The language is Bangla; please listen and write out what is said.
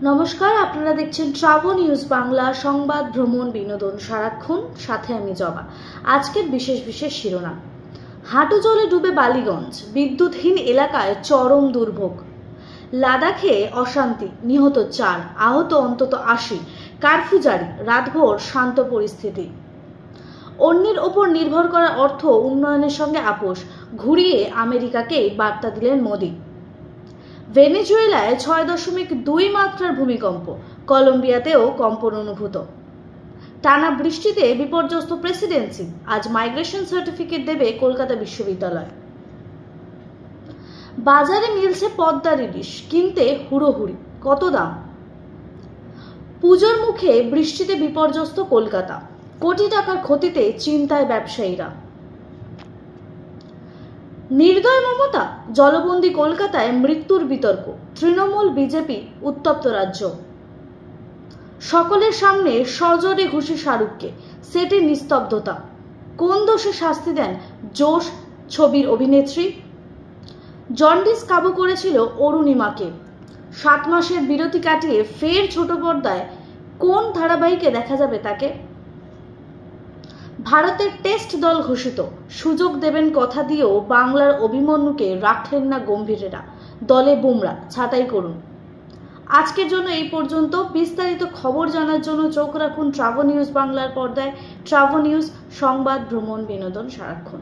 নমস্কার, আপনারা দেখছেন ট্রাভো নিউজ বাংলা, সংবাদ, ভ্রমণ, বিনোদন সারাক্ষণ। সাথে আমি জবা। আজকের বিশেষ শিরোনাম। হাঁটু জলে ডুবে বালিগঞ্জ, বিদ্যুৎহীন এলাকায় চরম দুর্ভোগ। লাদাখে অশান্তি, নিহত 4, আহত অন্তত 80, কারফিউ জারি, রাতভর শান্ত পরিস্থিতি। অন্যের ওপর নির্ভর করা অর্থ উন্নয়নের সঙ্গে আপোষ, ঘুরিয়ে আমেরিকাকেই বার্তা দিলেন মোদি। ভেনেজুয়েলায় 6.2 মাত্রার ভূমিকম্প, কলম্বিয়াতেও কম্পন অনুভূত। টানা বৃষ্টিতে বিপর্যস্ত প্রেসিডেন্সি, আজ মাইগ্রেশন সার্টিফিকেট দেবে কলকাতা বিশ্ববিদ্যালয়। বাজারে মিলছে পদ্মার ইলিশ, কিনতে হুড়োহুড়ি, কত দাম? পুজোর মুখে বৃষ্টিতে বিপর্যস্ত কলকাতা, কোটি টাকার ক্ষতিতে চিন্তায় ব্যবসায়ীরা। নির্দয় মমতা, জলবন্দী কলকাতায় মৃত্যুর বিতর্ক, তৃণমূল বিজেপি উত্তপ্ত রাজ্য। সকলের সামনে সজোরে ঘুষি শাহরুখকে, সেটে নিস্তব্ধতা। কোন দোষে শাস্তি দেন জোশ ছবির অভিনেত্রী? জন্ডিস কাবু করেছিল অরুণিমাকে, 7 মাসের বিরতি কাটিয়ে ফের ছোট পর্দায় কোন ধারাবাহিকে দেখা যাবে তাকে? ভারতের টেস্ট দল ঘোষিত, সুযোগ দেবেন কথা দিয়েও বাংলার অভিমন্যুকে রাখলেন না গম্ভীরেরা। দলে বুমরা, ছাঁটাই করুন। আজকের জন্য এই পর্যন্ত। বিস্তারিত খবর জানার জন্য চোখ রাখুন ট্রাভো নিউজ বাংলার পর্দায়। ট্রাভো নিউজ, সংবাদ, ভ্রমণ, বিনোদন সারাক্ষণ।